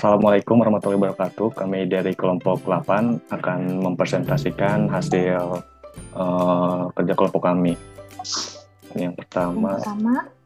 Assalamualaikum warahmatullahi wabarakatuh. Kami dari kelompok 8 akan mempresentasikan hasil kerja kelompok kami. Yang pertama,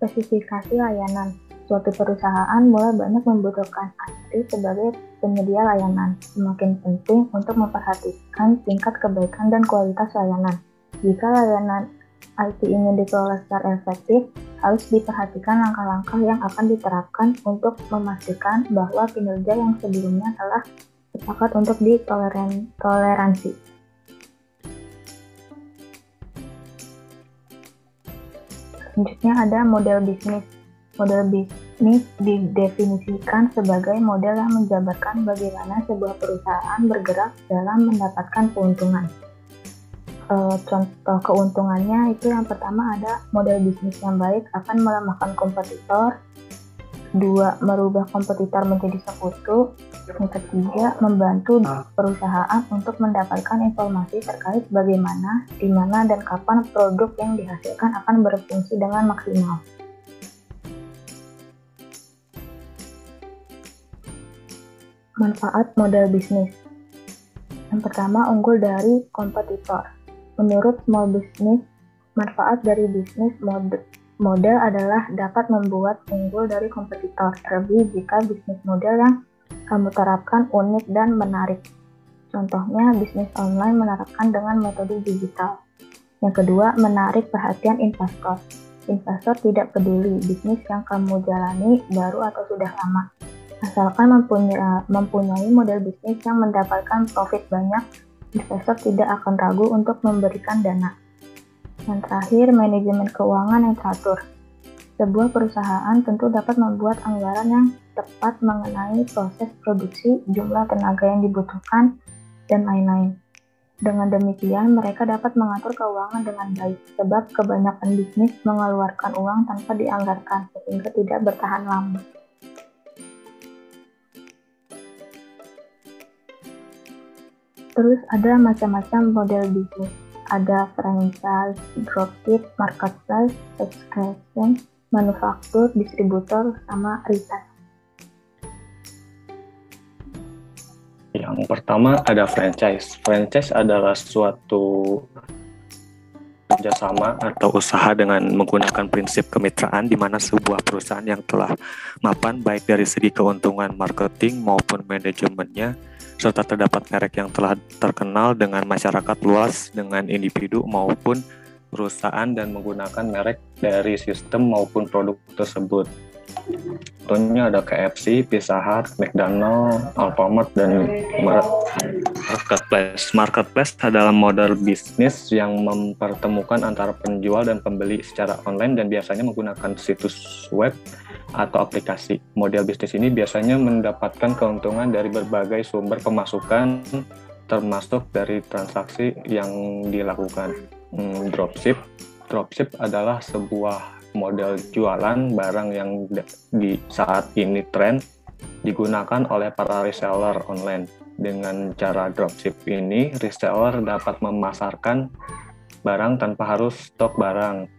spesifikasi layanan. Suatu perusahaan mulai banyak membutuhkan IT sebagai penyedia layanan. Semakin penting untuk memperhatikan tingkat kebaikan dan kualitas layanan. Jika layanan IT ingin dikelola secara efektif, harus diperhatikan langkah-langkah yang akan diterapkan untuk memastikan bahwa kinerja yang sebelumnya telah sepakat untuk ditoleransi. Selanjutnya ada model bisnis. Model bisnis didefinisikan sebagai model yang menjabarkan bagaimana sebuah perusahaan bergerak dalam mendapatkan keuntungan. Contoh keuntungannya itu yang pertama ada model bisnis yang baik akan melemahkan kompetitor, 2. merubah kompetitor menjadi sekutu, yang ketiga membantu perusahaan untuk mendapatkan informasi terkait bagaimana, di mana dan kapan produk yang dihasilkan akan berfungsi dengan maksimal. Manfaat model bisnis. Yang pertama, unggul dari kompetitor. Menurut Small Business, manfaat dari bisnis model adalah dapat membuat unggul dari kompetitor, terlebih jika bisnis model yang kamu terapkan unik dan menarik. Contohnya, bisnis online menerapkan dengan metode digital. Yang kedua, menarik perhatian investor. Investor tidak peduli bisnis yang kamu jalani baru atau sudah lama. Asalkan mempunyai model bisnis yang mendapatkan profit banyak, investor tidak akan ragu untuk memberikan dana. Yang terakhir, manajemen keuangan yang teratur. Sebuah perusahaan tentu dapat membuat anggaran yang tepat mengenai proses produksi, jumlah tenaga yang dibutuhkan, dan lain-lain. Dengan demikian, mereka dapat mengatur keuangan dengan baik, sebab kebanyakan bisnis mengeluarkan uang tanpa dianggarkan, sehingga tidak bertahan lama. Terus ada macam-macam model bisnis. Ada franchise, dropship, marketplace, subscription, manufaktur, distributor, sama retail. yang pertama ada franchise. Franchise adalah suatu kerjasama atau usaha dengan menggunakan prinsip kemitraan di mana sebuah perusahaan yang telah mapan baik dari segi keuntungan marketing maupun manajemennya, serta terdapat merek yang telah terkenal dengan masyarakat luas, dengan individu maupun perusahaan, dan menggunakan merek dari sistem maupun produk tersebut. Contohnya ada KFC, Pizza Hut, McDonald's, Alfamart, dan Marketplace. Marketplace adalah model bisnis yang mempertemukan antara penjual dan pembeli secara online dan biasanya menggunakan situs web atau aplikasi. Model bisnis ini biasanya mendapatkan keuntungan dari berbagai sumber pemasukan, termasuk dari transaksi yang dilakukan. Dropship adalah sebuah model jualan barang yang di saat ini tren digunakan oleh para reseller online. Dengan cara dropship ini, reseller dapat memasarkan barang tanpa harus stok barang.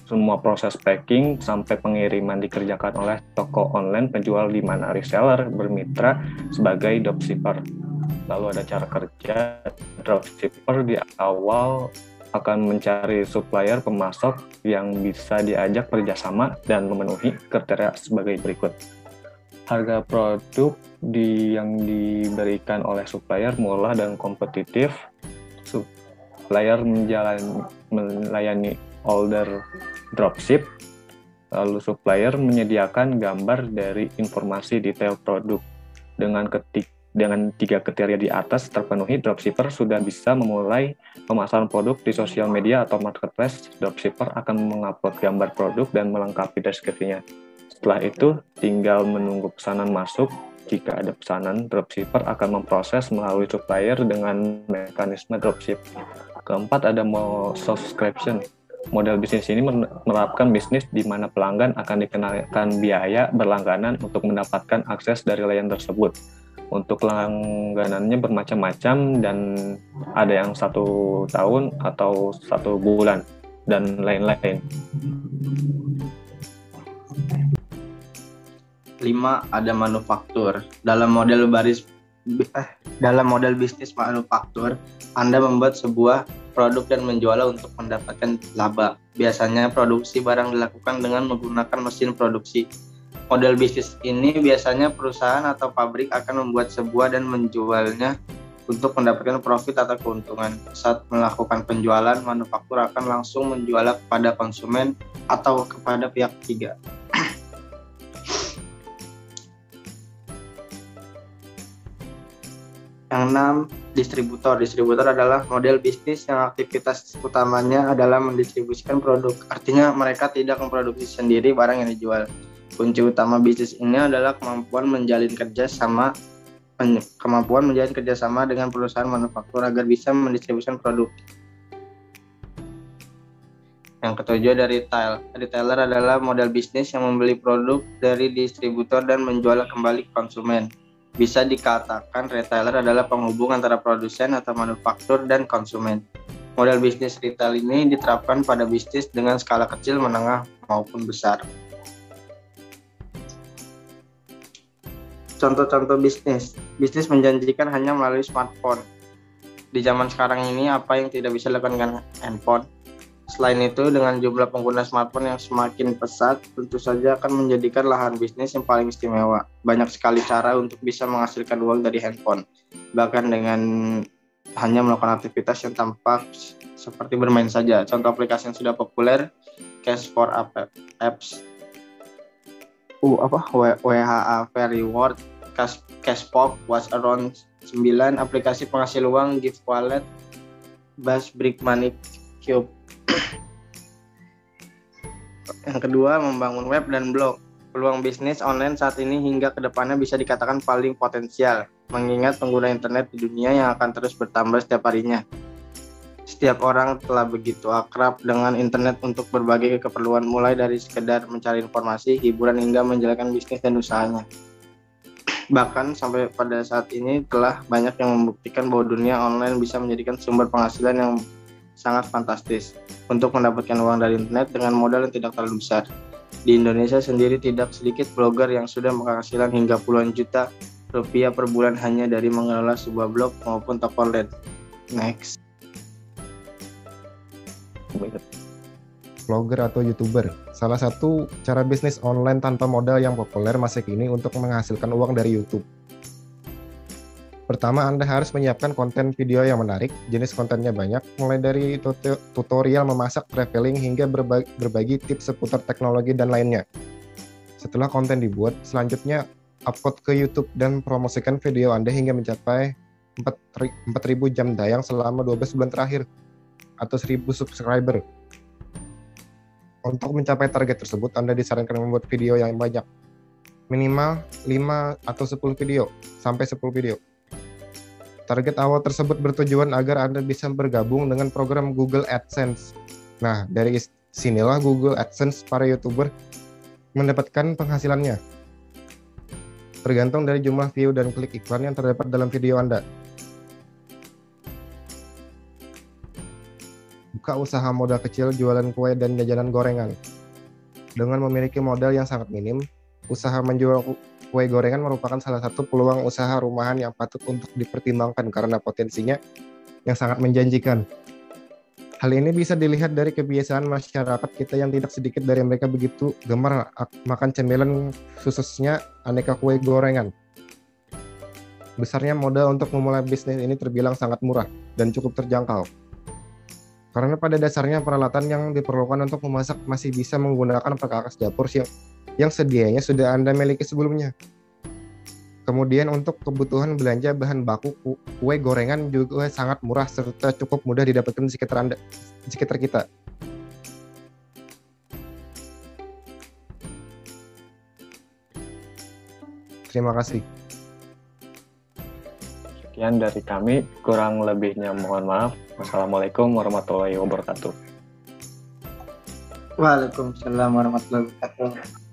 Semua proses packing sampai pengiriman dikerjakan oleh toko online penjual, di mana reseller bermitra sebagai dropshipper. Lalu ada cara kerja dropshipper. Di awal akan mencari supplier pemasok yang bisa diajak kerjasama dan memenuhi kriteria sebagai berikut. Harga produk yang diberikan oleh supplier murah dan kompetitif. Supplier melayani order dropship. Lalu supplier menyediakan gambar dari informasi detail produk. Dengan 3 kriteria di atas terpenuhi, dropshipper sudah bisa memulai pemasaran produk di sosial media atau marketplace. Dropshipper akan mengupload gambar produk dan melengkapi deskripsinya. Setelah itu, tinggal menunggu pesanan masuk. Jika ada pesanan, dropshipper akan memproses melalui supplier dengan mekanisme dropship. Keempat, ada subscription. Model bisnis ini menerapkan bisnis di mana pelanggan akan dikenakan biaya berlangganan untuk mendapatkan akses dari layanan tersebut. Untuk langganannya bermacam-macam dan ada yang 1 tahun atau 1 bulan dan lain-lain. 5 ada manufaktur. Dalam model bisnis manufaktur, Anda membuat sebuah produk dan menjualnya untuk mendapatkan laba. Biasanya produksi barang dilakukan dengan menggunakan mesin produksi. Model bisnis ini biasanya perusahaan atau pabrik akan membuat sebuah dan menjualnya untuk mendapatkan profit atau keuntungan. Saat melakukan penjualan, manufaktur akan langsung menjualnya kepada konsumen atau kepada pihak ketiga. Yang 6, distributor. Distributor adalah model bisnis yang aktivitas utamanya adalah mendistribusikan produk. Artinya mereka tidak memproduksi sendiri barang yang dijual. Kunci utama bisnis ini adalah kemampuan menjalin kerjasama dengan perusahaan manufaktur agar bisa mendistribusikan produk. Yang ketujuh ada retail. Retailer adalah model bisnis yang membeli produk dari distributor dan menjualnya kembali ke konsumen. Bisa dikatakan retailer adalah penghubung antara produsen atau manufaktur dan konsumen. Model bisnis retail ini diterapkan pada bisnis dengan skala kecil, menengah, maupun besar. Contoh-contoh bisnis. Bisnis menjanjikan hanya melalui smartphone. Di zaman sekarang ini, apa yang tidak bisa dilakukan dengan handphone? Selain itu, dengan jumlah pengguna smartphone yang semakin pesat, tentu saja akan menjadikan lahan bisnis yang paling istimewa. Banyak sekali cara untuk bisa menghasilkan uang dari handphone. Bahkan dengan hanya melakukan aktivitas yang tampak seperti bermain saja. Contoh aplikasi yang sudah populer, Cash for Apps, WHA Reward, Cashpop, Was Around 9, aplikasi penghasil uang, Gift Wallet, Bass Brick Money Cube. Yang kedua, membangun web dan blog. Peluang bisnis online saat ini hingga ke depannya bisa dikatakan paling potensial, mengingat pengguna internet di dunia yang akan terus bertambah setiap harinya. Setiap orang telah begitu akrab dengan internet untuk berbagai keperluan, mulai dari sekedar mencari informasi, hiburan, hingga menjalankan bisnis dan usahanya. Bahkan sampai pada saat ini telah banyak yang membuktikan bahwa dunia online bisa menjadikan sumber penghasilan yang sangat fantastis untuk mendapatkan uang dari internet dengan modal yang tidak terlalu besar. Di Indonesia sendiri tidak sedikit blogger yang sudah menghasilan hingga puluhan juta rupiah per bulan hanya dari mengelola sebuah blog maupun toko online. Next. Vlogger atau YouTuber. Salah satu cara bisnis online tanpa modal yang populer masa kini untuk menghasilkan uang dari YouTube. Pertama, Anda harus menyiapkan konten video yang menarik. Jenis kontennya banyak, mulai dari tutorial memasak, traveling, hingga berbagi tips seputar teknologi dan lainnya. Setelah konten dibuat, selanjutnya upload ke YouTube dan promosikan video Anda hingga mencapai 4.000 jam tayang selama 12 bulan terakhir, atau 1.000 subscriber. Untuk mencapai target tersebut, Anda disarankan membuat video yang banyak. Minimal 5 atau 10 video, sampai 10 video. Target awal tersebut bertujuan agar Anda bisa bergabung dengan program Google AdSense. Nah, dari sinilah Google AdSense para YouTuber mendapatkan penghasilannya. Tergantung dari jumlah view dan klik iklan yang terdapat dalam video Anda. Buka usaha modal kecil jualan kue dan jajanan gorengan. Dengan memiliki modal yang sangat minim, usaha menjual kue gorengan merupakan salah satu peluang usaha rumahan yang patut untuk dipertimbangkan karena potensinya yang sangat menjanjikan. Hal ini bisa dilihat dari kebiasaan masyarakat kita yang tidak sedikit dari mereka begitu gemar makan cemilan, khususnya aneka kue gorengan. Besarnya modal untuk memulai bisnis ini terbilang sangat murah dan cukup terjangkau. Karena pada dasarnya peralatan yang diperlukan untuk memasak masih bisa menggunakan perkakas dapur yang sedianya sudah Anda miliki sebelumnya. Kemudian untuk kebutuhan belanja bahan baku kue gorengan juga sangat murah serta cukup mudah didapatkan di sekitar kita. Terima kasih. Sekian dari kami, kurang lebihnya mohon maaf. Wassalamualaikum warahmatullahi wabarakatuh. Waalaikumsalam warahmatullahi wabarakatuh.